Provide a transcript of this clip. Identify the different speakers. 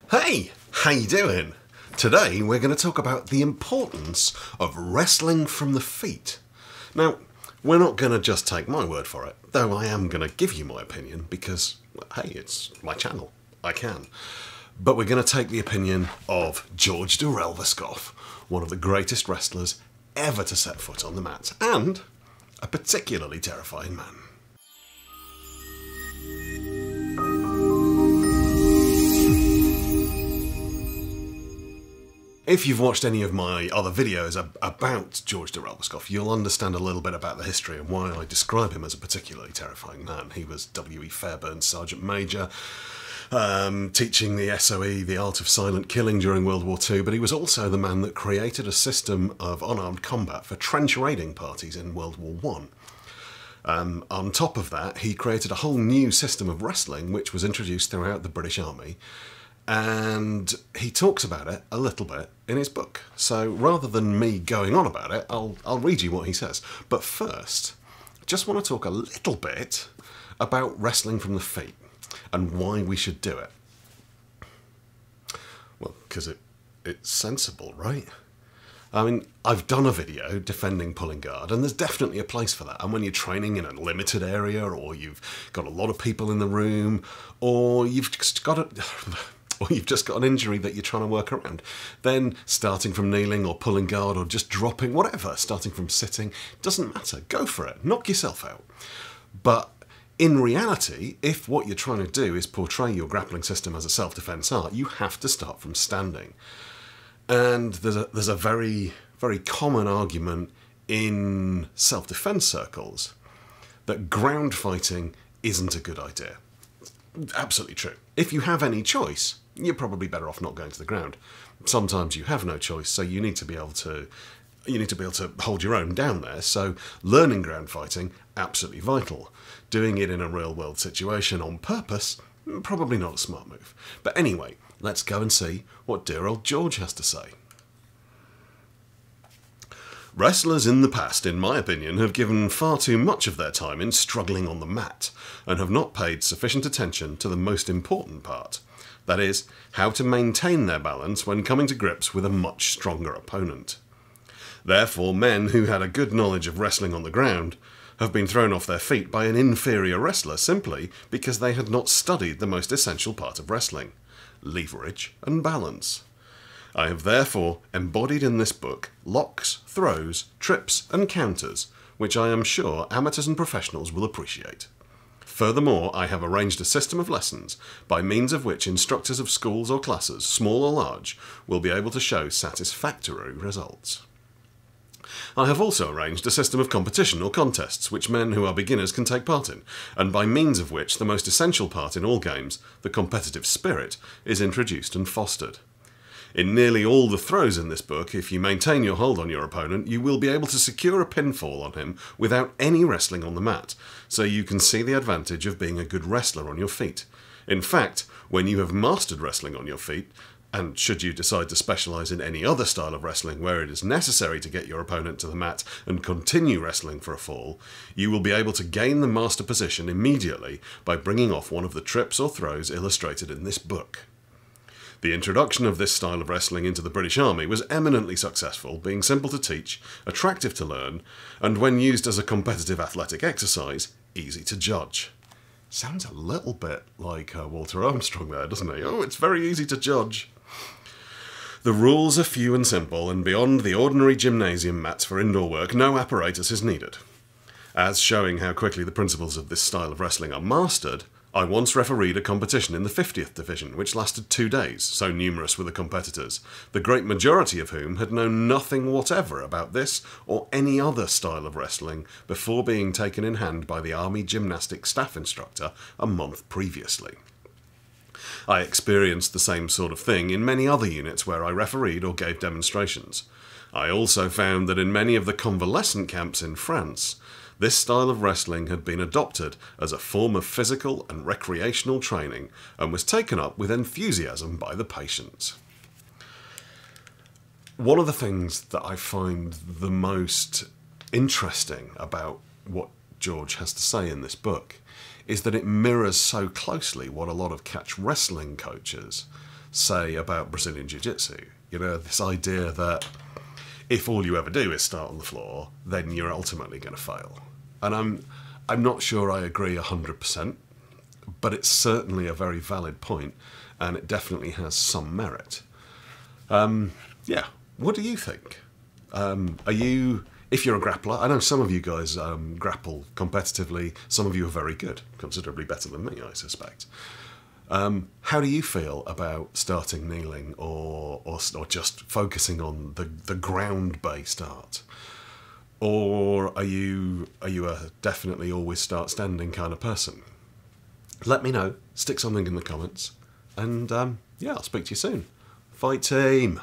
Speaker 1: Hey, how you doing? Today we're going to talk about the importance of wrestling from the feet. Now, we're not going to just take my word for it, though I am going to give you my opinion because, well, hey, it's my channel. I can. But we're going to take the opinion of George de Relwyskow, one of the greatest wrestlers ever to set foot on the mat, and a particularly terrifying man. If you've watched any of my other videos about George de Relwyskow, you'll understand a little bit about the history and why I describe him as a particularly terrifying man. He was W.E. Fairbairn's Sergeant Major, teaching the SOE the art of silent killing during World War II, but he was also the man that created a system of unarmed combat for trench raiding parties in World War I. On top of that, he created a whole new system of wrestling which was introduced throughout the British Army, and he talks about it a little bit in his book. So rather than me going on about it, I'll read you what he says. But first, I just want to talk a little bit about wrestling from the feet and why we should do it. Well, because it's sensible, right? I mean, I've done a video defending pulling guard, and there's definitely a place for that. And when you're training in a limited area, or you've got a lot of people in the room, or you've just got an injury that you're trying to work around, then starting from kneeling or pulling guard or just dropping, whatever, starting from sitting, doesn't matter. Go for it. Knock yourself out. But in reality, if what you're trying to do is portray your grappling system as a self-defense art, you have to start from standing. And there's a very, very common argument in self-defense circles that ground fighting isn't a good idea. Absolutely true. If you have any choice, you're probably better off not going to the ground. Sometimes you have no choice, so you need to be able to hold your own down there. So learning ground fighting, absolutely vital. Doing it in a real world situation on purpose, probably not a smart move. But anyway, let's go and see what dear old George has to say. Wrestlers in the past, in my opinion, have given far too much of their time in struggling on the mat, and have not paid sufficient attention to the most important part. That is, how to maintain their balance when coming to grips with a much stronger opponent. Therefore, men who had a good knowledge of wrestling on the ground have been thrown off their feet by an inferior wrestler simply because they had not studied the most essential part of wrestling: leverage and balance. I have therefore embodied in this book locks, throws, trips and counters, which I am sure amateurs and professionals will appreciate. Furthermore, I have arranged a system of lessons by means of which instructors of schools or classes, small or large, will be able to show satisfactory results. I have also arranged a system of competition or contests which men who are beginners can take part in, and by means of which the most essential part in all games, the competitive spirit, is introduced and fostered. In nearly all the throws in this book, if you maintain your hold on your opponent, you will be able to secure a pinfall on him without any wrestling on the mat, so you can see the advantage of being a good wrestler on your feet. In fact, when you have mastered wrestling on your feet, and should you decide to specialise in any other style of wrestling where it is necessary to get your opponent to the mat and continue wrestling for a fall, you will be able to gain the master position immediately by bringing off one of the trips or throws illustrated in this book. The introduction of this style of wrestling into the British Army was eminently successful, being simple to teach, attractive to learn, and when used as a competitive athletic exercise, easy to judge. Sounds a little bit like Walter Armstrong there, doesn't he? Oh, it's very easy to judge. The rules are few and simple, and beyond the ordinary gymnasium mats for indoor work, no apparatus is needed. As showing how quickly the principles of this style of wrestling are mastered, I once refereed a competition in the 50th Division, which lasted 2 days, so numerous were the competitors, the great majority of whom had known nothing whatever about this or any other style of wrestling before being taken in hand by the Army Gymnastics staff instructor a month previously. I experienced the same sort of thing in many other units where I refereed or gave demonstrations. I also found that in many of the convalescent camps in France, this style of wrestling had been adopted as a form of physical and recreational training and was taken up with enthusiasm by the patients. One of the things that I find the most interesting about what George has to say in this book is that it mirrors so closely what a lot of catch wrestling coaches say about Brazilian Jiu-Jitsu. You know, this idea that if all you ever do is start on the floor, then you're ultimately going to fail. And I'm not sure I agree 100%, but it's certainly a very valid point, and it definitely has some merit. Yeah, what do you think? If you're a grappler, I know some of you guys grapple competitively, some of you are very good, considerably better than me, I suspect. How do you feel about starting kneeling or just focusing on the ground-based art? Or are you a definitely always start standing kind of person? Let me know, stick something in the comments, and yeah, I'll speak to you soon. Fight team!